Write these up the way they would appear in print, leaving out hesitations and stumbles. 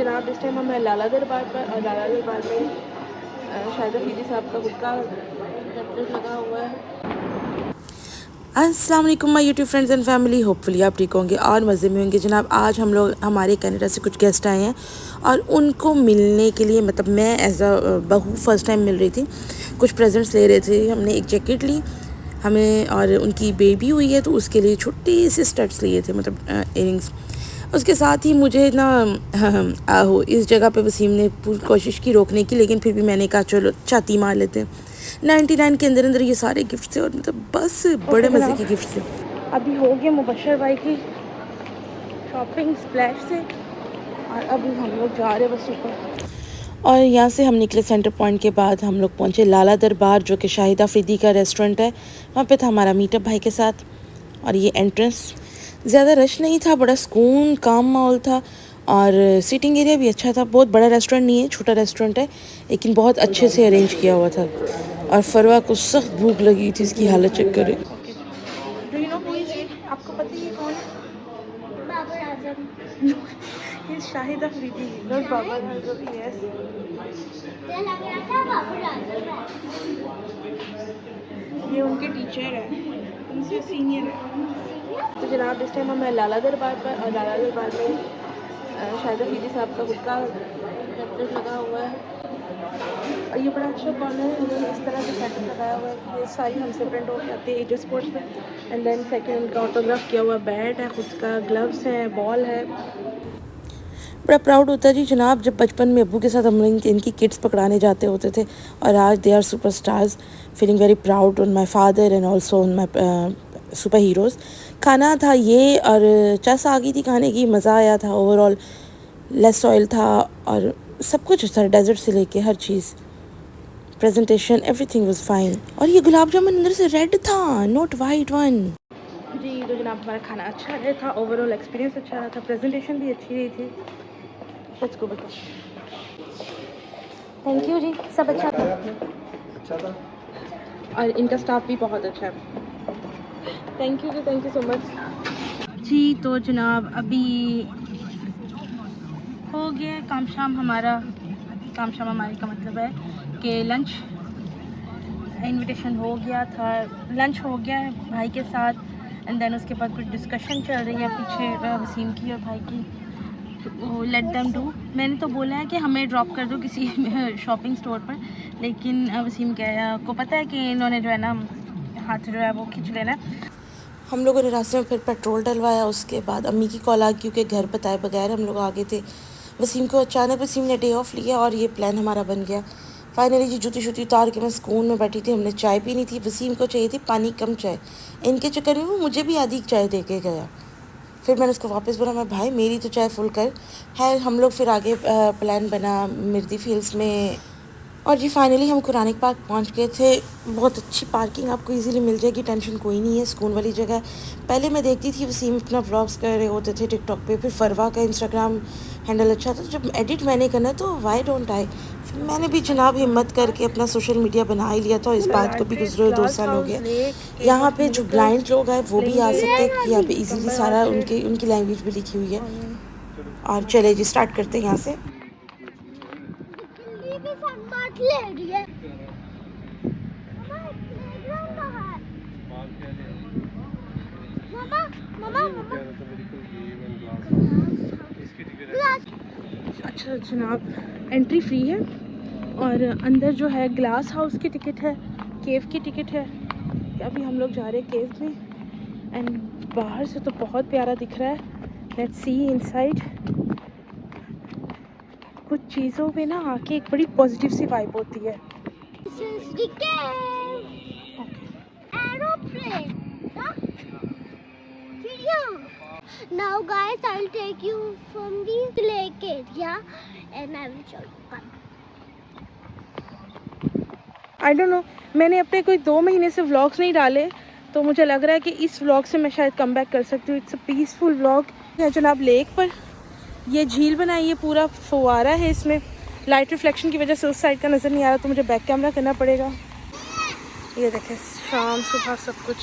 जनाब इस टाइम हम लाला दरबार पर, और लाला दरबार में शाहिद अफरीदी साहब का खुद का पेम्पलेट लगा हुआ है। अस्सलाम वालेकुम my YouTube friends and family, hopefully आप ठीक होंगे और मज़े में होंगे। जनाब आज हम लोग हमारे कनाडा से कुछ गेस्ट आए हैं और उनको मिलने के लिए, मतलब मैं एज अ बहू फर्स्ट टाइम मिल रही थी, कुछ प्रेजेंट्स ले रहे थे। हमने एक जैकेट ली हमें, और उनकी बेबी हुई है तो उसके लिए छोटे से स्टड्स लिए थे, मतलब इयरिंग्स। उसके साथ ही मुझे ना आहो इस जगह पे वसीम ने पूरी कोशिश की रोकने की, लेकिन फिर भी मैंने कहा चलो छाती मार लेते हैं। 99 के अंदर अंदर ये सारे गिफ्ट थे और मतलब बस बड़े मज़े के गिफ्ट थे। अभी हो गया मुबशर भाई की शॉपिंग स्प्लैश से, और अभी हम लोग जा रहे हैं बस ऊपर। और यहाँ से हम निकले सेंटर पॉइंट के बाद हम लोग पहुँचे लाला दरबार, जो कि शाहिद अफरीदी का रेस्टोरेंट है। वहाँ पे था हमारा मीटअप भाई के साथ। और ये एंट्रेंस, ज़्यादा रश नहीं था, बड़ा सुकून काम माहौल था, और सीटिंग एरिया भी अच्छा था। बहुत बड़ा रेस्टोरेंट नहीं है, छोटा रेस्टोरेंट है, लेकिन बहुत अच्छे से अरेंज किया हुआ था। और फरवा को सख्त भूख लगी थी, इसकी हालत चेक करें। आपको पता ही कौन है? बाबर आजम। ये शाहिद अफरीदी, नॉट बाबर आजम। यस, ये उनके टीचर है, उनसे सीनियर है। तो जनाब इस टाइम हम लाला दरबार पर, और लाला दरबार में शाहिद अफरीदी साहब का खुद का पेम्पलेट लगा हुआ है। और ये बड़ा अच्छा कॉर्नर है, इन्होंने इस तरह से सेटअप लगाया हुआ है कि ये सारी हमसे प्रिंट होकर आती है एज स्पोर्ट्स में। एंड देन सेकंड उनका ऑटोग्राफ किया हुआ बैट है, खुद का ग्लव्स है, बॉल है। बड़ा प्राउड होता है जी जनाब, जब बचपन में अब्बू के साथ हम इनकी किड्स पकड़ाने जाते होते थे, और आज they are superstars. Feeling very proud on my father and also on my superheroes. खाना था ये, और चस आ गई थी खाने की, मज़ा आया था। ओवरऑल लेस ऑयल था और सब कुछ था, डेजर्ट से लेके हर चीज़, प्रेजेंटेशन, एवरीथिंग वाज फाइन। और ये गुलाब जामुन अंदर से रेड था, नॉट वाइट वन। जी तो जनाब हमारा खाना अच्छा रहा था, ओवरऑल एक्सपीरियंस अच्छा रहा था, प्रेजेंटेशन भी अच्छी रही थी। लेट्स गो बेटा। थैंक यू जी, सब अच्छा था, और इनका स्टाफ भी बहुत अच्छा है। Thank you ji, thank you so much ji. तो जनाब अभी हो गया काम शाम हमारा। काम शाम हमारे का मतलब है कि लंच इनविटेशन हो गया था, लंच हो गया है भाई के साथ। एंड देन उसके बाद कुछ डिस्कशन चल रही है पीछे वसीम की और भाई की, तो लेट देम डू। मैंने तो बोला है कि हमें ड्रॉप कर दो किसी शॉपिंग स्टोर पर, लेकिन वसीम को पता है कि इन्होंने जो है ना हाथ जो है वो खींच लेना है। हम लोगों ने रास्ते में फिर पेट्रोल डलवाया। उसके बाद अम्मी की कॉल आ गई, क्योंकि घर बताए बगैर हम लोग आगे थे। वसीम को अचानक, वसीम ने डे ऑफ लिया और ये प्लान हमारा बन गया। फाइनली जी जूती शूती उतार के मैं सुकून में बैठी थी। हमने चाय पीनी थी, वसीम को चाहिए थी पानी कम चाय। इनके चक्कर में वो मुझे भी आधी चाय दे के गया। फिर मैंने उसको वापस बोला, मैं भाई मेरी तो चाय फुल कर है। हम लोग फिर आगे प्लान बना मिर्दी फील्ड्स में। और जी फाइनली हम कुरानिक पार्क पहुंच गए थे। बहुत अच्छी पार्किंग आपको इजीली मिल जाएगी, टेंशन कोई नहीं है, सुकून वाली जगह है। पहले मैं देखती थी वसीम अपना व्लॉग्स कर रहे होते थे टिकटॉक पे, फिर फरवा का इंस्टाग्राम हैंडल अच्छा था। जब एडिट मैंने करना तो वाई डोंट आई, फिर मैंने भी जनाब हिम्मत करके अपना सोशल मीडिया बना ही लिया था। इस बात को भी गुजरे 2 साल हो गए। यहाँ पे जो ब्लाइंड लोग हैं वो भी आ सकते हैं, यहाँ पे इजीली सारा उनकी लैंग्वेज भी लिखी हुई है। और चले जी स्टार्ट करते हैं यहाँ से। अच्छा जनाब एंट्री फ्री है, और अंदर जो है ग्लास हाउस की टिकट है, केव की टिकट है। अभी हम लोग जा रहे हैं केव में। एंड बाहर से तो बहुत प्यारा दिख रहा है। Let's see inside. कुछ चीज़ों पे ना आके एक बड़ी पॉजिटिव सी वाइब होती है। Now guys, I'll take you from the lake area and I will show you. I don't know, मैंने अपने कोई 2 महीने से व्लॉग्स नहीं डाले, तो मुझे लग रहा है कि इस व्लॉग से मैं शायद कम बैक कर सकती हूँ। इट्स अ पीसफुल व्लॉग है जनाब। लेक पर ये झील बनाई है, पूरा फुवारा है, इसमें लाइट रिफ्लेक्शन की वजह से उस साइड का नज़र नहीं आ रहा, तो मुझे बैक कैमरा करना पड़ेगा। ये देखें शाम सुबह सब कुछ।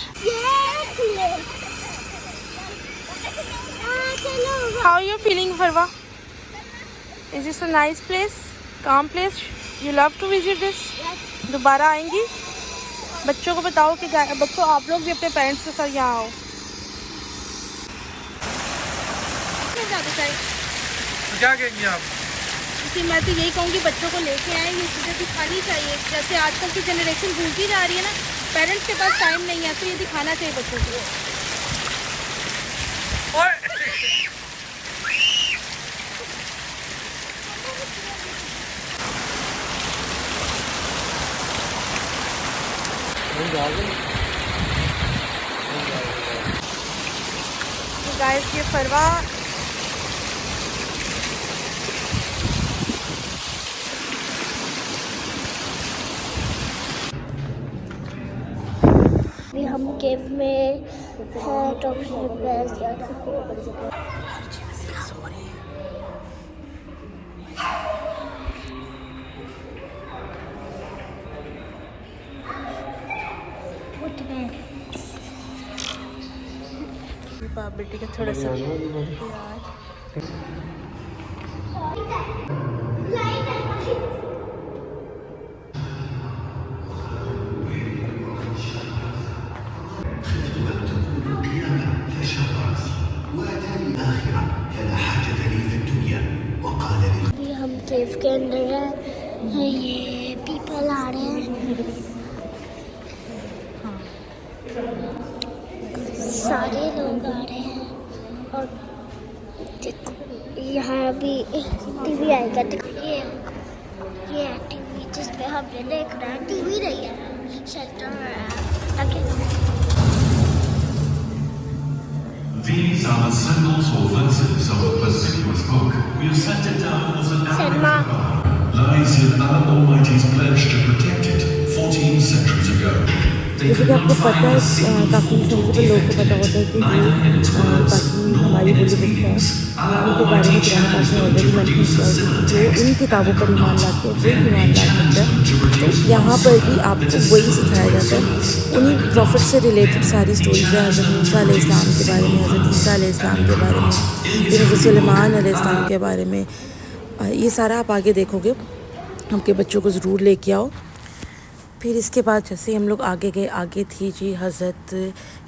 How you feeling Farwa? Is this a nice place, calm place, you love to visit this? Yes. दोबारा आएंगी? बच्चों को बताओ कि बच्चों आप लोग भी अपने पेरेंट्स के साथ यहाँ आओ। क्या कहेंगे आप? इसी मैं तो यही कहूँगी बच्चों को लेके आए, ये चीज़ें दिखानी चाहिए। जैसे आजकल की जनरेशन भूलती जा रही है ना, पेरेंट्स के पास टाइम नहीं है, तो ये दिखाना चाहिए बच्चों को। गाइस ये फरवा अभी हम केव में हैं, तो बेटी का थोड़ा सा अभी हम केव के अंदर हैं, ये पीपल आ रहे हैं, सारे लोग आ रहे हैं। और देखो यहाँ भी टीवी आएगा, देखो ये टीवी जिसपे हमने देखना है, टीवी नहीं है, शेल्टर है। These are the symbols or verses of a perspicuous book. We have sent it down as an Arabic lies in Allah Almighty's pledge to protect it 14 centuries ago. जैसे कि आपको पता है, काफ़ी सेंसिबल लोगों को पता होता है कि जो बाकी हमारी बोली बुक्स हैं उनके बारे में कुरान पाक में ऑलरेडी मेंशन किया है, जो इन किताबों पर ईमान लाते हैं वो ईमान ला सकता है। तो यहाँ पर भी आपको वही सिखाया जाता है, उन्हीं प्रॉफिट से रिलेटेड सारी स्टोरीज है, हज़रत मूसा अलैहिस्सलाम के बारे में, हज़रत ईसा अलैहिस्सलाम के बारे में, फिर हज़रत सुलेमान अलैहिस्सलाम के बारे में। ये सारा आप आगे देखोगे, आपके बच्चों को ज़रूर लेके आओ। फिर इसके बाद जैसे हम लोग आगे गए, आगे थी जी हज़रत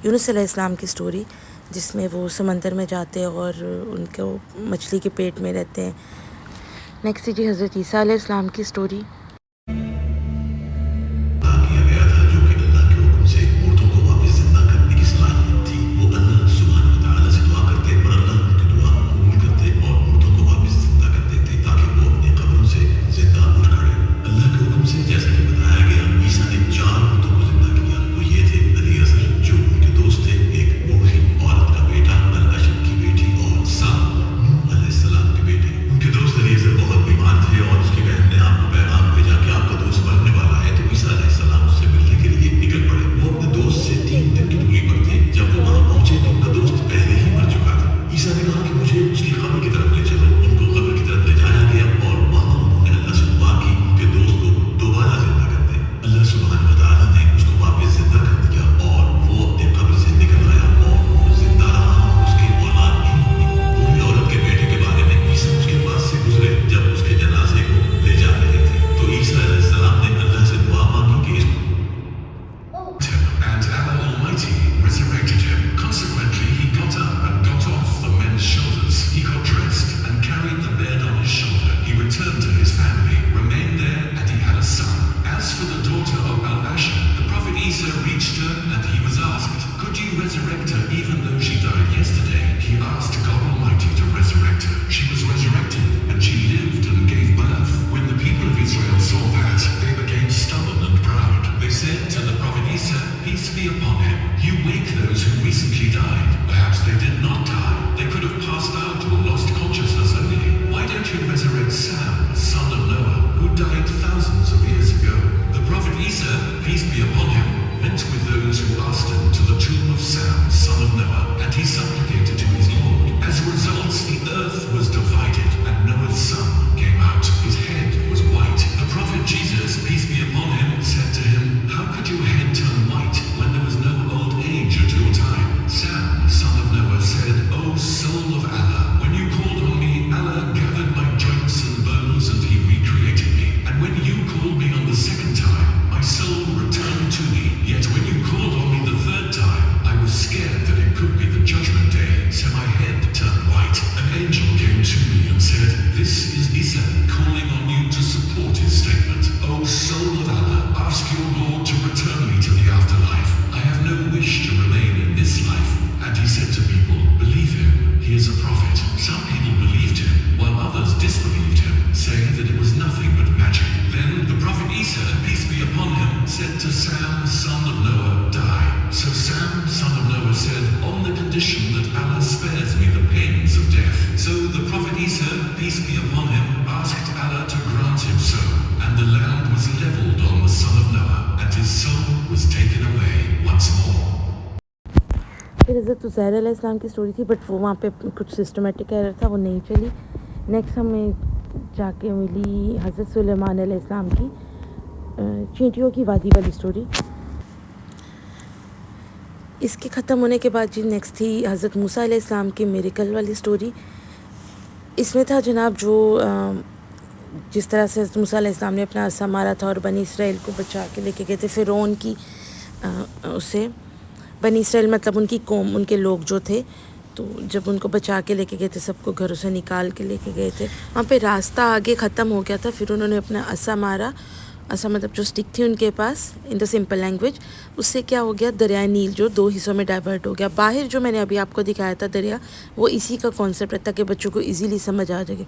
यूनुस अलैहिस्सलाम की स्टोरी, जिसमें वो समंदर में जाते हैं और उनको मछली के पेट में रहते हैं। नेक्स्ट थी जी हज़रत ईसा अलैहिस्सलाम की story. Soul of Allah, when you called on me, Allah gathered my joints and asked Allah to grant him so, and the land was leveled on the son of Noah, and his soul was taken away once more. फिर हज़रत उज़ैर अलैहिस्सलाम की story थी, but वो वहाँ पे कुछ systematic error था, वो नहीं चली। नेक्स्ट हमें जाके मिली हज़रत सुलेमान अलैहिस्सलाम की चींटियों की वादी वाली स्टोरी। इसके ख़त्म होने के बाद जी नेक्स्ट थी हज़रत मूसा अलैहिस्सलाम की मिरेकल वाली स्टोरी। इसमें था जनाब जो जिस तरह से हज़रत मूसा अलैहिस्सलाम ने अपना असा मारा था और बनी इसराइल को बचा के लेके गए थे फ़िरौन की उसे। बनी इसराइल मतलब उनकी कौम, उनके लोग जो थे, तो जब उनको बचा के लेके गए थे, सबको घरों से निकाल के लेके गए थे, वहाँ पे रास्ता आगे ख़त्म हो गया था। फिर उन्होंने अपना असा मारा, असा मतलब जो स्टिक थी उनके पास, इन द सिंपल लैंग्वेज। उससे क्या हो गया, दरिया नील जो 2 हिस्सों में डाइवर्ट हो गया। बाहर जो मैंने अभी आपको दिखाया था दरिया, वो इसी का कॉन्सेप्ट है ताकि बच्चों को ईज़िली समझ आ जाए।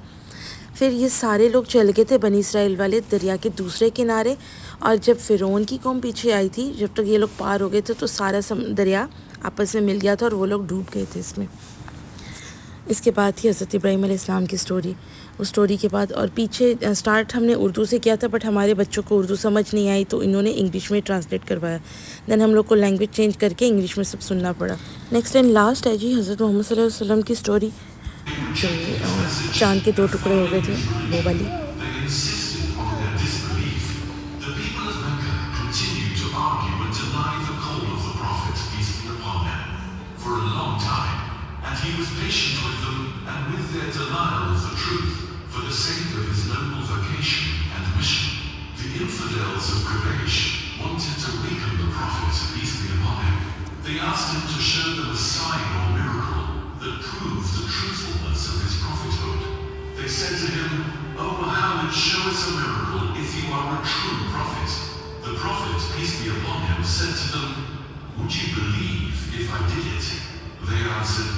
फिर ये सारे लोग चल गए थे बनी इसराइल वाले दरिया के दूसरे किनारे, और जब फ़िरौन की कौम पीछे आई थी, जब तक ये लोग पार हो गए थे तो सारा दरिया आपस में मिल गया था और वो लोग डूब गए थे इसमें। इसके बाद थी हज़रत इब्राहीम अलैहिस्सलाम की स्टोरी। उस स्टोरी के बाद और पीछे स्टार्ट हमने उर्दू से किया था, बट हमारे बच्चों को उर्दू समझ नहीं आई तो इन्होंने इंग्लिश में ट्रांसलेट करवाया। देन हम लोग को लैंग्वेज चेंज करके इंग्लिश में सब सुनना पड़ा। नेक्स्ट एंड लास्ट है जी हज़रत मोहम्मद सल्लल्लाहु अलैहि वसल्लम की स्टोरी, जो चाँद के 2 टुकड़े हो गए थे, वो वाली। They insisted on their disbelief. The people of Mecca continued to argue and deny the call of the Prophet, peace be upon him, for a long time, and he was patient with them and with their denial of the truth, for the sake of his noble vocation and mission. The infidels of Quraysh wanted to weaken the Prophet, peace be upon him. They asked him to show them a sign or miracle that proved the truthfulness of his prophethood. They said to him, "O Muhammad, show us a miracle if you are a true prophet." The Prophet, peace be upon him, said to them, "Would you believe if I did it?" They answered,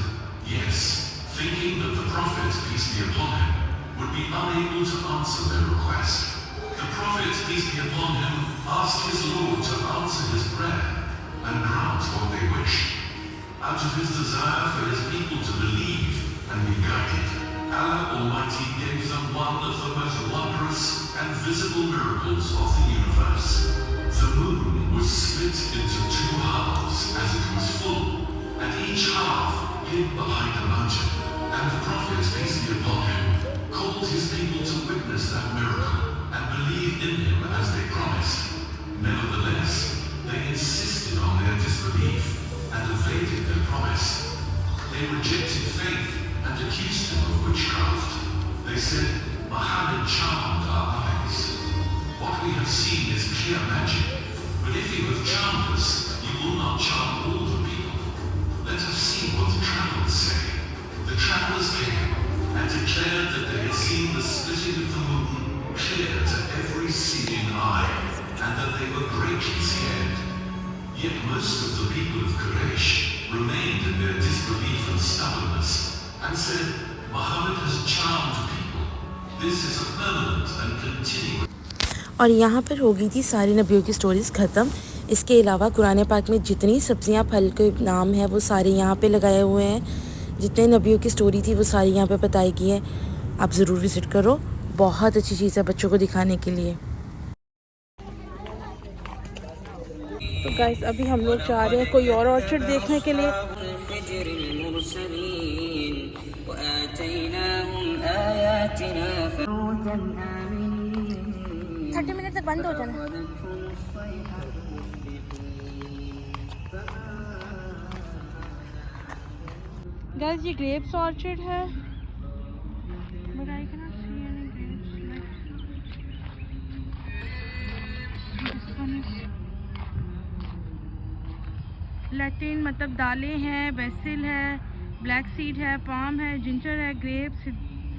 "Yes," thinking that the Prophet, peace be upon him, would be unable to answer their request. The Prophet, peace be upon him, asked his Lord to answer his prayer and grant what they wished. Out of his desire for his people to believe and be guided, Allah Almighty gave them one of the most wondrous and visible miracles of the universe. The moon was split into 2 halves as it was full, and each half hid behind a mountain. And the Prophet, peace be upon him, called his people to witness that miracle and believe in him as they promised. Nevertheless, they insisted on their disbelief and evaded their promise. They rejected faith and accused him of witchcraft. They said, "Muhammad charmed our eyes. What we have seen is pure magic. But if you have charmed us, you will not charm all the people. Let us see what the travelers say." The travelers came and declared that they had seen the splitting of the moon clear to every seeing eye, and that they were greatly scared. Yet most of the people of Quraysh remained in their disbelief and stubbornness, and said, "Muhammad has charmed people. This is a permanent and continuous." और यहाँ पर हो गई थी सारी नबियों की stories ख़त्म। इसके अलावा कुरान पाक में जितनी सब्ज़ियाँ फल के नाम हैं वो सारे यहाँ पे लगाए हुए हैं। जितने नबियों की स्टोरी थी वो सारी यहाँ पे बताई गई है। आप ज़रूर विज़िट करो, बहुत अच्छी चीज़ है बच्चों को दिखाने के लिए। तो गाइस अभी हम लोग जा रहे हैं कोई और ऑर्चिड देखने के लिए। 30 मिनट तक बंद हो जाना। गाइस ये ग्रेप्स ऑर्चिड है, but I can not see any grapes. Latin मतलब दालें हैं, बेसिल है, ब्लैक सीड है, पाम है, जिंजर है, ग्रेप्स,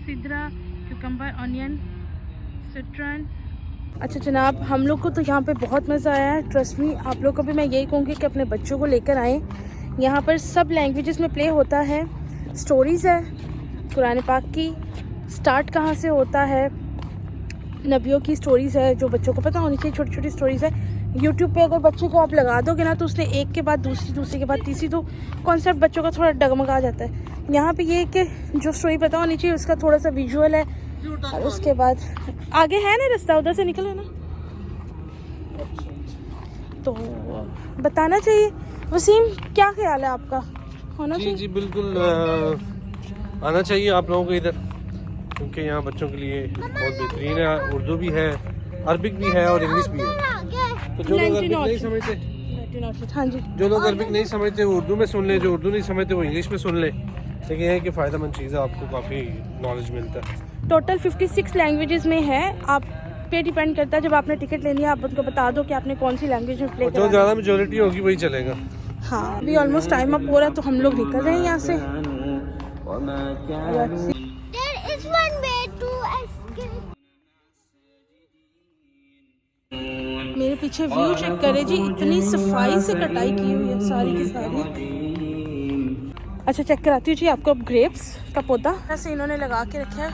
सिद्रा, क्यूकम्बर, ऑनियन, सिट्रन। अच्छा जनाब, हम लोग को तो यहाँ पे बहुत मज़ा आया है। ट्रस्ट मी, आप लोग को भी मैं यही कहूँगी कि अपने बच्चों को लेकर आएँ। यहाँ पर सब लैंग्वेजेस में प्ले होता है, स्टोरीज़ है कुरान पाक की, स्टार्ट कहाँ से होता है, नबियों की स्टोरीज़ है जो बच्चों को पता होनी चाहिए, छोटी छोटी स्टोरीज़ है। यूट्यूब पे अगर बच्चे को आप लगा दोगे ना तो उसने एक के बाद दूसरी, दूसरी के बाद तीसरी, तो कॉन्सेप्ट बच्चों का थोड़ा डगमगा जाता है। यहाँ पे ये कि जो स्टोरी पता होनी चाहिए उसका थोड़ा सा विजुअल है, और उसके बाद आगे है ना रास्ता, उधर से निकले ना, तो बताना चाहिए। वसीम, क्या ख्याल है आपका? होना चाहिए? जी बिल्कुल आना चाहिए आप लोगों को इधर, क्योंकि यहाँ बच्चों के लिए बहुत बेहतरीन है। उर्दू भी है, अरबिक भी है और इंग्लिश भी है। तो जो लोग अरबिक नहीं समझते, हाँ जी, जो लोग अरबिक नहीं समझते वो उर्दू में सुन ले, जो उर्दू नहीं समझते वो इंग्लिश में सुन ले। लेकिन ये है कि फ़ायदेमंद चीज़ है, आपको काफ़ी नॉलेज मिलता है। टोटल 56 लैंग्वेजेस में है। आप पे डिपेंड करता है, जब आपने टिकट लेनी है आप उनको बता दो कि आपने कौन सी लैंग्वेज में प्ले जो करना है। ज़्यादा मेजोरिटी होगी वही चलेगा। हाँ, अभी ऑलमोस्ट टाइम अप हो रहा है, तो हम लोग निकल रहे हैं यहाँ से। There is one way to escape. मेरे पीछे व्यू चेक करे जी, इतनी सफाई से कटाई की हुई है सारी की सारी। अच्छा, चेक कराती हूँ जी आपको अब ग्रेप्स का पौधा ऐसे इन्होंने लगा के रखा है।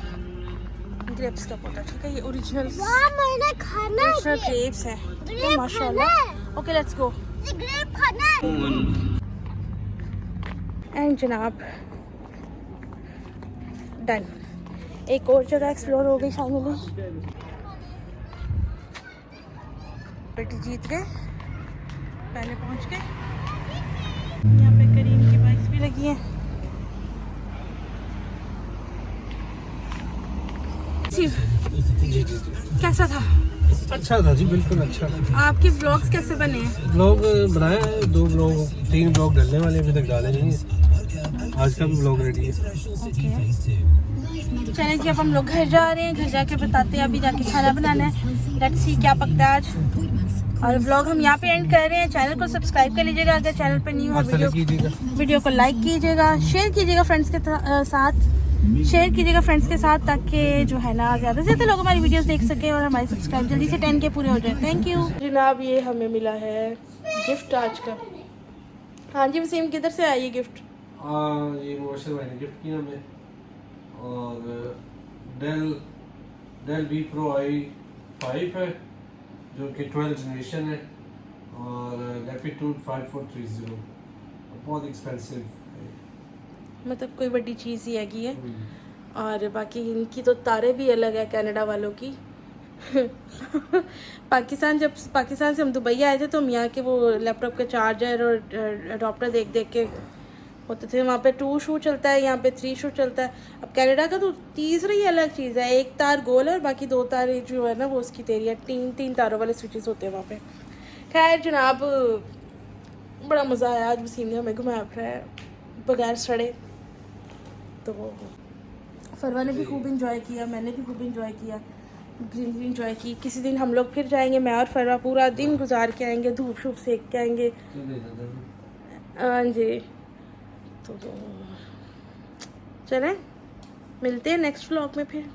ग्रेप्स का पौधा, ठीक है, ये ओरिजिनल मैंने खाना है। ग्रेप्स है। ग्रेप माशाल्लाह। Okay, let's go. ये ग्रेप खाना है। एंड जनाब डन, एक और जगह एक्सप्लोर हो गई फाइनली। बेटी जीत गए, पहले पहुंच गए। यहाँ पे करीम की बाइक्स भी लगी हैं। कैसा था? अच्छा था जी, बिल्कुल अच्छा था। आपके ब्लॉग्स कैसे बने हैं? ब्लॉग बनाया है, 2 ब्लॉग 3 ब्लॉग डलने वाले, अभी तक डाले नहीं है। आज का भी ब्लॉग रेडी है। चलिए जी, अब हम लोग घर जा रहे हैं। घर जाके बताते हैं, अभी जाके खाना बनाना है। लेट्स सी क्या पकता है आज। और व्लॉग हम यहाँ पे एंड कर रहे हैं। चैनल को सब्सक्राइब कर लीजिएगा अगर चैनल पर न्यू है। वीडियो को लाइक कीजिएगा, शेयर कीजिएगा फ्रेंड्स के साथ, शेयर कीजिएगा फ्रेंड्स के साथ, ताकि जो है ना ज़्यादा से ज़्यादा लोग हमारी वीडियोस देख सकें और हमारे सब्सक्राइब जल्दी से 10 के पूरे हो जाए। थैंक यू जनाब। ये हमें मिला है गिफ्ट आज का। हाँ जी वसीम, किधर से आई ये गिफ्ट? ये मुबशर भाई ने गिफ्ट किया हमें, और डेल वी प्रो i5 है जो कि 12 जनरेशन है, और लैटिट्यूड 5430, बहुत एक्सपेंसिव है, मतलब कोई बड़ी चीज़ ही हैगी है। और बाकी इनकी तो तारे भी अलग है कनाडा वालों की। पाकिस्तान से हम दुबई आए थे तो हम यहाँ के वो लैपटॉप के चार्जर और अडॉप्टर देख के होते थे। वहाँ पे 2 शू चलता है, यहाँ पे 3 शू चलता है। अब कनाडा का तो तीसरी ही अलग चीज़ है, 1 तार गोल है और बाकी 2 तार जो है ना वो उसकी तेरी है। 3 तारों वाले स्विचेस होते हैं वहाँ पे। खैर जनाब, बड़ा मज़ा आया आज। वसीम ने हमें घुमाया फिराया बगैर सड़े। तो फरवा ने भी खूब इंजॉय किया, मैंने भी खूब इंजॉय किया, ग्रीन भी इंजॉय की। किसी दिन हम लोग फिर जाएंगे, मैं और फरवा पूरा दिन गुजार के आएंगे, धूप शूप सेक के आएंगे। हाँ जी, तो चलें मिलते हैं नेक्स्ट व्लॉग में फिर।